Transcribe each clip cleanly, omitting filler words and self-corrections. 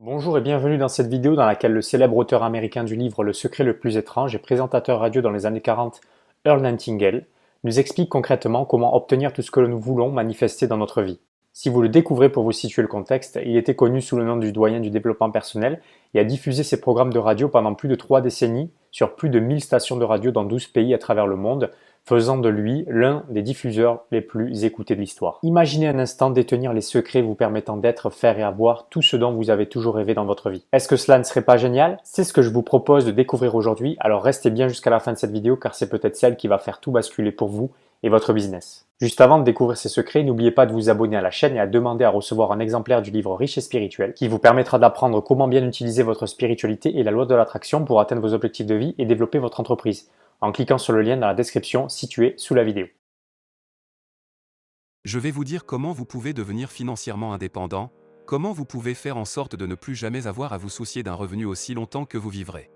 Bonjour et bienvenue dans cette vidéo dans laquelle le célèbre auteur américain du livre Le secret le plus étrange et présentateur radio dans les années 40, Earl Nightingale, nous explique concrètement comment obtenir tout ce que nous voulons manifester dans notre vie. Si vous le découvrez pour vous situer le contexte, il était connu sous le nom du doyen du développement personnel et a diffusé ses programmes de radio pendant plus de 3 décennies sur plus de 1000 stations de radio dans 12 pays à travers le monde, faisant de lui l'un des diffuseurs les plus écoutés de l'histoire. Imaginez un instant détenir les secrets vous permettant d'être, faire et avoir tout ce dont vous avez toujours rêvé dans votre vie. Est-ce que cela ne serait pas génial? C'est ce que je vous propose de découvrir aujourd'hui, alors restez bien jusqu'à la fin de cette vidéo car c'est peut-être celle qui va faire tout basculer pour vous et votre business. Juste avant de découvrir ces secrets, n'oubliez pas de vous abonner à la chaîne et à demander à recevoir un exemplaire du livre Riche et Spirituel qui vous permettra d'apprendre comment bien utiliser votre spiritualité et la loi de l'attraction pour atteindre vos objectifs de vie et développer votre entreprise, en cliquant sur le lien dans la description situé sous la vidéo. Je vais vous dire comment vous pouvez devenir financièrement indépendant, comment vous pouvez faire en sorte de ne plus jamais avoir à vous soucier d'un revenu aussi longtemps que vous vivrez.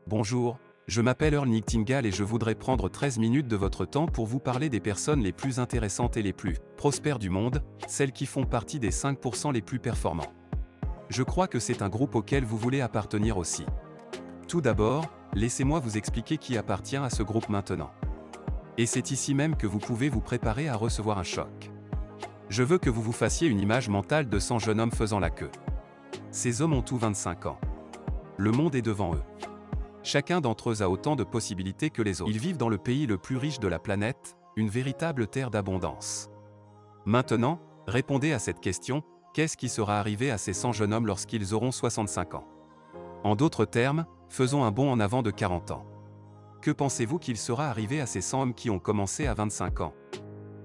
Bonjour, je m'appelle Earl Nightingale et je voudrais prendre 13 minutes de votre temps pour vous parler des personnes les plus intéressantes et les plus prospères du monde, celles qui font partie des 5% les plus performants. Je crois que c'est un groupe auquel vous voulez appartenir aussi. Tout d'abord, laissez-moi vous expliquer qui appartient à ce groupe maintenant. Et c'est ici même que vous pouvez vous préparer à recevoir un choc. Je veux que vous vous fassiez une image mentale de 100 jeunes hommes faisant la queue. Ces hommes ont tous 25 ans. Le monde est devant eux. Chacun d'entre eux a autant de possibilités que les autres. Ils vivent dans le pays le plus riche de la planète, une véritable terre d'abondance. Maintenant, répondez à cette question, qu'est-ce qui sera arrivé à ces 100 jeunes hommes lorsqu'ils auront 65 ans? En d'autres termes, faisons un bond en avant de 40 ans. Que pensez-vous qu'il sera arrivé à ces 100 hommes qui ont commencé à 25 ans?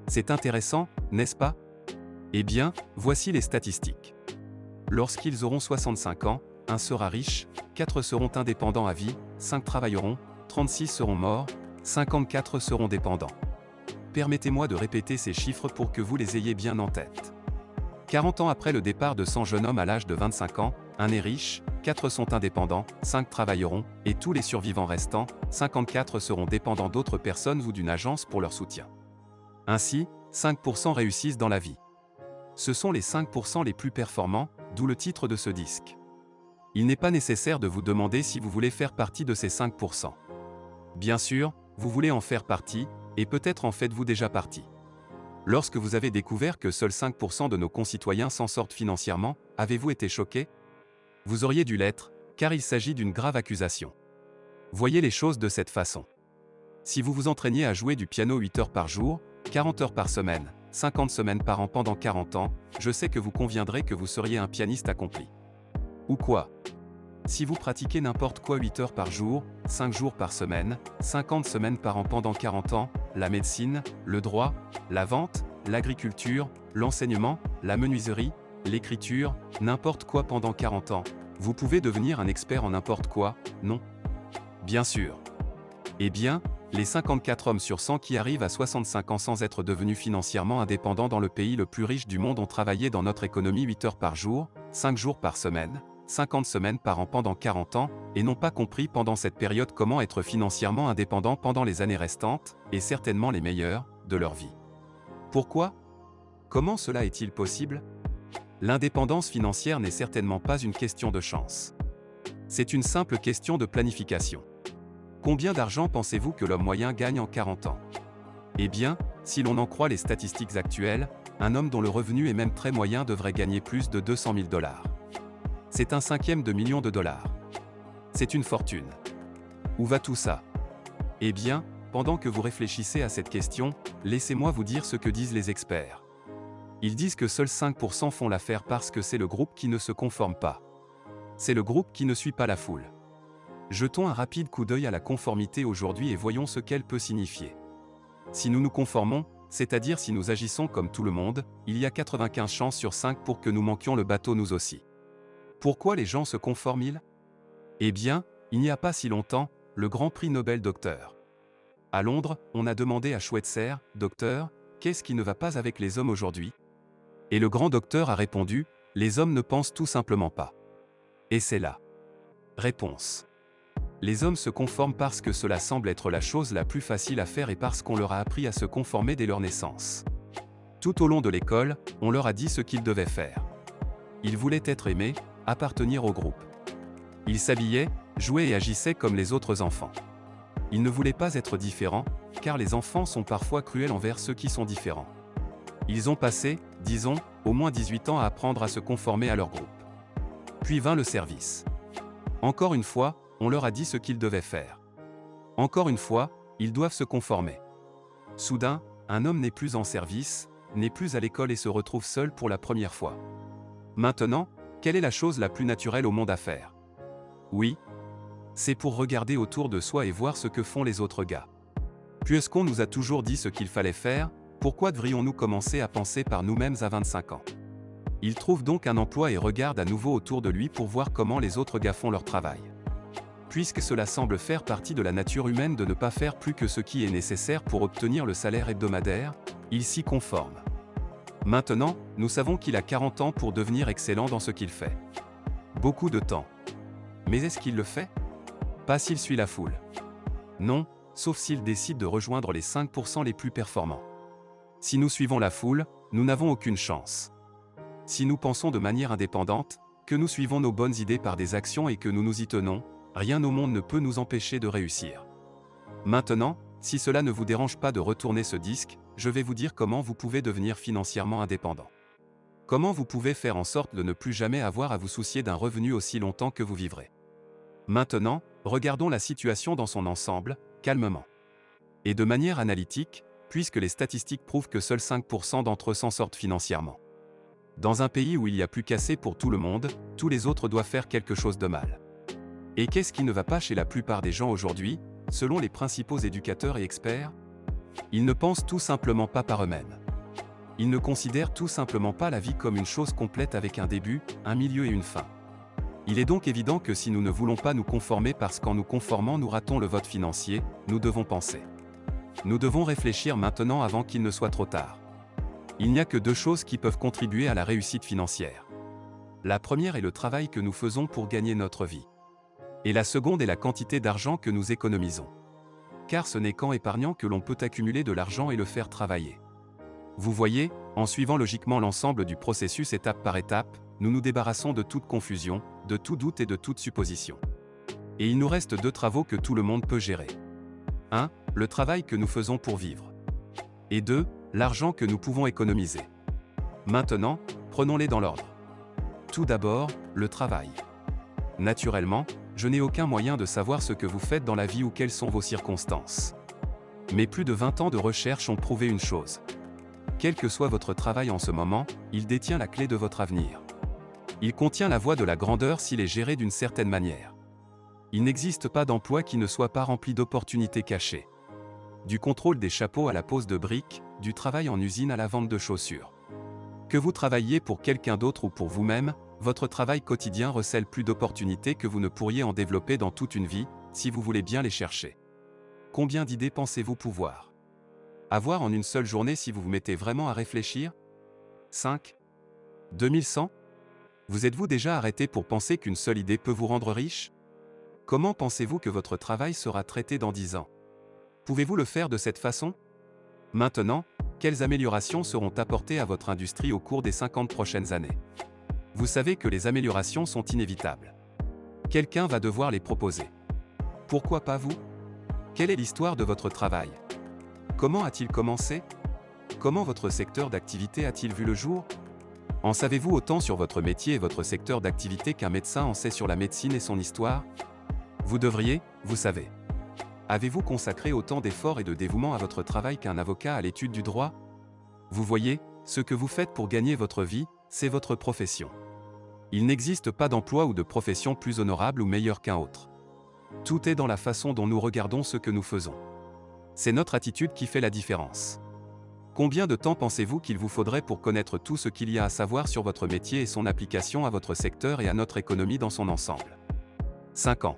C'est intéressant, n'est-ce pas? Eh bien, voici les statistiques. Lorsqu'ils auront 65 ans, 1 sera riche, 4 seront indépendants à vie, 5 travailleront, 36 seront morts, 54 seront dépendants. Permettez-moi de répéter ces chiffres pour que vous les ayez bien en tête. 40 ans après le départ de 100 jeunes hommes à l'âge de 25 ans, 1 est riche, 4 sont indépendants, 5 travailleront, et tous les survivants restants, 54 seront dépendants d'autres personnes ou d'une agence pour leur soutien. Ainsi, 5% réussissent dans la vie. Ce sont les 5% les plus performants, d'où le titre de ce disque. Il n'est pas nécessaire de vous demander si vous voulez faire partie de ces 5%. Bien sûr, vous voulez en faire partie, et peut-être en faites-vous déjà partie. Lorsque vous avez découvert que seuls 5% de nos concitoyens s'en sortent financièrement, avez-vous été choqué? Vous auriez dû l'être, car il s'agit d'une grave accusation. Voyez les choses de cette façon. Si vous vous entraîniez à jouer du piano 8 heures par jour, 40 heures par semaine, 50 semaines par an pendant 40 ans, je sais que vous conviendrez que vous seriez un pianiste accompli. Ou quoi? Si vous pratiquez n'importe quoi 8 heures par jour, 5 jours par semaine, 50 semaines par an pendant 40 ans, la médecine, le droit, la vente, l'agriculture, l'enseignement, la menuiserie, l'écriture, n'importe quoi pendant 40 ans, vous pouvez devenir un expert en n'importe quoi, non? Bien sûr. Eh bien, les 54 hommes sur 100 qui arrivent à 65 ans sans être devenus financièrement indépendants dans le pays le plus riche du monde ont travaillé dans notre économie 8 heures par jour, 5 jours par semaine, 50 semaines par an pendant 40 ans, et n'ont pas compris pendant cette période comment être financièrement indépendants pendant les années restantes, et certainement les meilleures, de leur vie. Pourquoi? Comment cela est-il possible? L'indépendance financière n'est certainement pas une question de chance. C'est une simple question de planification. Combien d'argent pensez-vous que l'homme moyen gagne en 40 ans? Eh bien, si l'on en croit les statistiques actuelles, un homme dont le revenu est même très moyen devrait gagner plus de 200 000 $. C'est un cinquième de million de dollars. C'est une fortune. Où va tout ça? Eh bien, pendant que vous réfléchissez à cette question, laissez-moi vous dire ce que disent les experts. Ils disent que seuls 5% font l'affaire parce que c'est le groupe qui ne se conforme pas. C'est le groupe qui ne suit pas la foule. Jetons un rapide coup d'œil à la conformité aujourd'hui et voyons ce qu'elle peut signifier. Si nous nous conformons, c'est-à-dire si nous agissons comme tout le monde, il y a 95 chances sur 5 pour que nous manquions le bateau nous aussi. Pourquoi les gens se conforment-ils? Eh bien, il n'y a pas si longtemps, le grand prix Nobel Docteur. À Londres, on a demandé à Schweitzer, docteur, qu'est-ce qui ne va pas avec les hommes aujourd'hui? Et le grand docteur a répondu, les hommes ne pensent tout simplement pas. Et c'est la réponse. Les hommes se conforment parce que cela semble être la chose la plus facile à faire et parce qu'on leur a appris à se conformer dès leur naissance. Tout au long de l'école, on leur a dit ce qu'ils devaient faire. Ils voulaient être aimés, appartenir au groupe. Il s'habillait, jouait et agissait comme les autres enfants. Il ne voulait pas être différent, car les enfants sont parfois cruels envers ceux qui sont différents. Ils ont passé, disons, au moins 18 ans à apprendre à se conformer à leur groupe. Puis vint le service. Encore une fois, on leur a dit ce qu'ils devaient faire. Encore une fois, ils doivent se conformer. Soudain, un homme n'est plus en service, n'est plus à l'école et se retrouve seul pour la première fois. Maintenant, quelle est la chose la plus naturelle au monde à faire? Oui, c'est pour regarder autour de soi et voir ce que font les autres gars. Puisqu'on nous a toujours dit ce qu'il fallait faire, pourquoi devrions-nous commencer à penser par nous-mêmes à 25 ans? Il trouve donc un emploi et regarde à nouveau autour de lui pour voir comment les autres gars font leur travail. Puisque cela semble faire partie de la nature humaine de ne pas faire plus que ce qui est nécessaire pour obtenir le salaire hebdomadaire, il s'y conforme. Maintenant, nous savons qu'il a 40 ans pour devenir excellent dans ce qu'il fait. Beaucoup de temps. Mais est-ce qu'il le fait? Pas s'il suit la foule. Non, sauf s'il décide de rejoindre les 5% les plus performants. Si nous suivons la foule, nous n'avons aucune chance. Si nous pensons de manière indépendante, que nous suivons nos bonnes idées par des actions et que nous nous y tenons, rien au monde ne peut nous empêcher de réussir. Maintenant, si cela ne vous dérange pas de retourner ce disque, je vais vous dire comment vous pouvez devenir financièrement indépendant. Comment vous pouvez faire en sorte de ne plus jamais avoir à vous soucier d'un revenu aussi longtemps que vous vivrez. Maintenant, regardons la situation dans son ensemble, calmement. Et de manière analytique, puisque les statistiques prouvent que seuls 5% d'entre eux s'en sortent financièrement. Dans un pays où il y a plus qu'assez pour tout le monde, tous les autres doivent faire quelque chose de mal. Et qu'est-ce qui ne va pas chez la plupart des gens aujourd'hui, selon les principaux éducateurs et experts? Ils ne pensent tout simplement pas par eux-mêmes. Ils ne considèrent tout simplement pas la vie comme une chose complète avec un début, un milieu et une fin. Il est donc évident que si nous ne voulons pas nous conformer parce qu'en nous conformant nous ratons le vote financier, nous devons penser. Nous devons réfléchir maintenant avant qu'il ne soit trop tard. Il n'y a que deux choses qui peuvent contribuer à la réussite financière. La première est le travail que nous faisons pour gagner notre vie. Et la seconde est la quantité d'argent que nous économisons. Car ce n'est qu'en épargnant que l'on peut accumuler de l'argent et le faire travailler. Vous voyez, en suivant logiquement l'ensemble du processus étape par étape, nous nous débarrassons de toute confusion, de tout doute et de toute supposition. Et il nous reste deux travaux que tout le monde peut gérer. 1. Le travail que nous faisons pour vivre. Et 2. L'argent que nous pouvons économiser. Maintenant, prenons-les dans l'ordre. Tout d'abord, le travail. Naturellement, je n'ai aucun moyen de savoir ce que vous faites dans la vie ou quelles sont vos circonstances. Mais plus de 20 ans de recherche ont prouvé une chose. Quel que soit votre travail en ce moment, il détient la clé de votre avenir. Il contient la voie de la grandeur s'il est géré d'une certaine manière. Il n'existe pas d'emploi qui ne soit pas rempli d'opportunités cachées. Du contrôle des chapeaux à la pose de briques, du travail en usine à la vente de chaussures. Que vous travailliez pour quelqu'un d'autre ou pour vous-même, votre travail quotidien recèle plus d'opportunités que vous ne pourriez en développer dans toute une vie, si vous voulez bien les chercher. Combien d'idées pensez-vous pouvoir avoir en une seule journée si vous vous mettez vraiment à réfléchir? 5. 2100? Vous êtes-vous déjà arrêté pour penser qu'une seule idée peut vous rendre riche? Comment pensez-vous que votre travail sera traité dans 10 ans? Pouvez-vous le faire de cette façon? Maintenant, quelles améliorations seront apportées à votre industrie au cours des 50 prochaines années? Vous savez que les améliorations sont inévitables. Quelqu'un va devoir les proposer. Pourquoi pas vous? Quelle est l'histoire de votre travail? Comment a-t-il commencé? Comment votre secteur d'activité a-t-il vu le jour? En savez-vous autant sur votre métier et votre secteur d'activité qu'un médecin en sait sur la médecine et son histoire? Vous devriez, vous savez. Avez-vous consacré autant d'efforts et de dévouement à votre travail qu'un avocat à l'étude du droit? Vous voyez, ce que vous faites pour gagner votre vie, c'est votre profession. Il n'existe pas d'emploi ou de profession plus honorable ou meilleure qu'un autre. Tout est dans la façon dont nous regardons ce que nous faisons. C'est notre attitude qui fait la différence. Combien de temps pensez-vous qu'il vous faudrait pour connaître tout ce qu'il y a à savoir sur votre métier et son application à votre secteur et à notre économie dans son ensemble? 5 ans.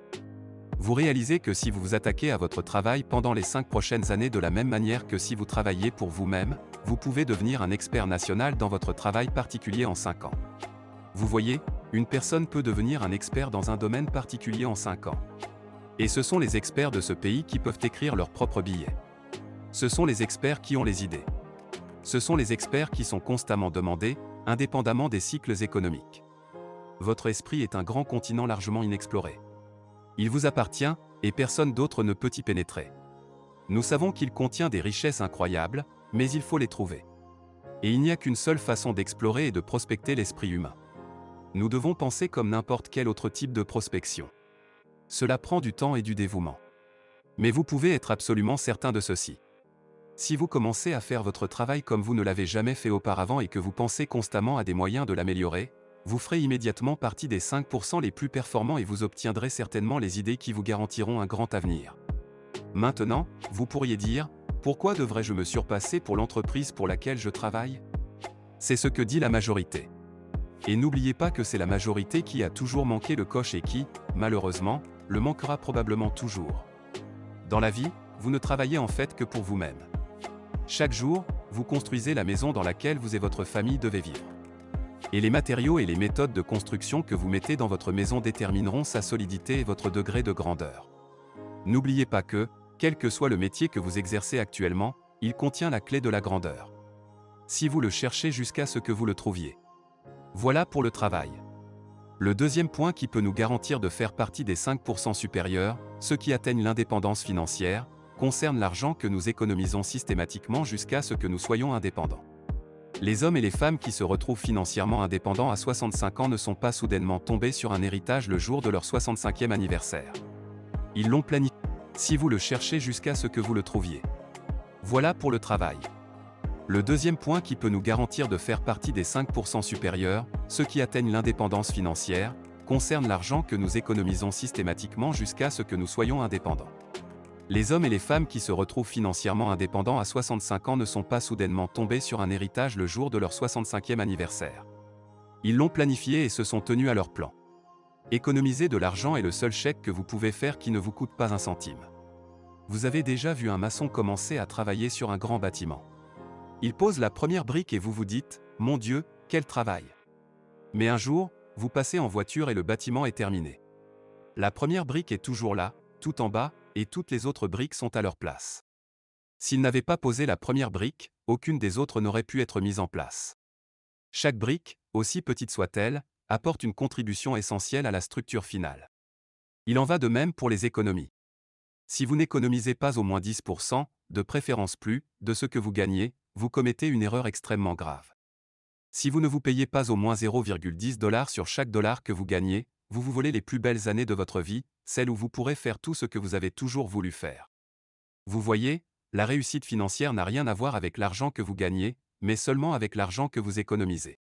Vous réalisez que si vous vous attaquez à votre travail pendant les 5 prochaines années de la même manière que si vous travailliez pour vous-même, vous pouvez devenir un expert national dans votre travail particulier en 5 ans. Vous voyez, une personne peut devenir un expert dans un domaine particulier en 5 ans. Et ce sont les experts de ce pays qui peuvent écrire leurs propres billets. Ce sont les experts qui ont les idées. Ce sont les experts qui sont constamment demandés, indépendamment des cycles économiques. votre esprit est un grand continent largement inexploré. Il vous appartient, et personne d'autre ne peut y pénétrer. Nous savons qu'il contient des richesses incroyables, mais il faut les trouver. Et il n'y a qu'une seule façon d'explorer et de prospecter l'esprit humain. Nous devons penser comme n'importe quel autre type de prospection. Cela prend du temps et du dévouement. Mais vous pouvez être absolument certain de ceci. Si vous commencez à faire votre travail comme vous ne l'avez jamais fait auparavant et que vous pensez constamment à des moyens de l'améliorer, vous ferez immédiatement partie des 5% les plus performants et vous obtiendrez certainement les idées qui vous garantiront un grand avenir. Maintenant, vous pourriez dire, pourquoi devrais-je me surpasser pour l'entreprise pour laquelle je travaille? C'est ce que dit la majorité. Et n'oubliez pas que c'est la majorité qui a toujours manqué le coche et qui, malheureusement, le manquera probablement toujours. Dans la vie, vous ne travaillez en fait que pour vous-même. Chaque jour, vous construisez la maison dans laquelle vous et votre famille devez vivre. Et les matériaux et les méthodes de construction que vous mettez dans votre maison détermineront sa solidité et votre degré de grandeur. N'oubliez pas que, quel que soit le métier que vous exercez actuellement, il contient la clé de la grandeur. Si vous le cherchez jusqu'à ce que vous le trouviez. Voilà pour le travail. Le deuxième point qui peut nous garantir de faire partie des 5% supérieurs, ceux qui atteignent l'indépendance financière, concerne l'argent que nous économisons systématiquement jusqu'à ce que nous soyons indépendants. Les hommes et les femmes qui se retrouvent financièrement indépendants à 65 ans ne sont pas soudainement tombés sur un héritage le jour de leur 65e anniversaire. Ils l'ont planifié. Si vous le cherchez jusqu'à ce que vous le trouviez. Voilà pour le travail. Le deuxième point qui peut nous garantir de faire partie des 5% supérieurs, ceux qui atteignent l'indépendance financière, concerne l'argent que nous économisons systématiquement jusqu'à ce que nous soyons indépendants. Les hommes et les femmes qui se retrouvent financièrement indépendants à 65 ans ne sont pas soudainement tombés sur un héritage le jour de leur 65e anniversaire. Ils l'ont planifié et se sont tenus à leur plan. Économiser de l'argent est le seul chèque que vous pouvez faire qui ne vous coûte pas un centime. Vous avez déjà vu un maçon commencer à travailler sur un grand bâtiment. Il pose la première brique et vous vous dites « Mon Dieu, quel travail !» Mais un jour, vous passez en voiture et le bâtiment est terminé. La première brique est toujours là, tout en bas, et toutes les autres briques sont à leur place. S'il n'avait pas posé la première brique, aucune des autres n'aurait pu être mise en place. Chaque brique, aussi petite soit-elle, apporte une contribution essentielle à la structure finale. Il en va de même pour les économies. Si vous n'économisez pas au moins 10%, de préférence plus, de ce que vous gagnez, vous commettez une erreur extrêmement grave. Si vous ne vous payez pas au moins 0,10 $ sur chaque dollar que vous gagnez, vous vous volez les plus belles années de votre vie, celles où vous pourrez faire tout ce que vous avez toujours voulu faire. Vous voyez, la réussite financière n'a rien à voir avec l'argent que vous gagnez, mais seulement avec l'argent que vous économisez.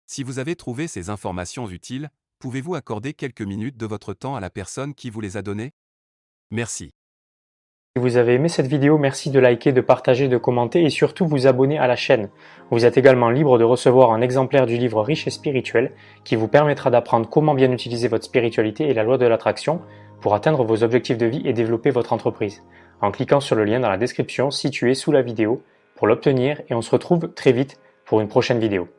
Si vous avez trouvé ces informations utiles, pouvez-vous accorder quelques minutes de votre temps à la personne qui vous les a données? Merci. Si vous avez aimé cette vidéo, merci de liker, de partager, de commenter et surtout vous abonner à la chaîne. Vous êtes également libre de recevoir un exemplaire du livre Riche et spirituel qui vous permettra d'apprendre comment bien utiliser votre spiritualité et la loi de l'attraction pour atteindre vos objectifs de vie et développer votre entreprise. En cliquant sur le lien dans la description situé sous la vidéo pour l'obtenir et on se retrouve très vite pour une prochaine vidéo.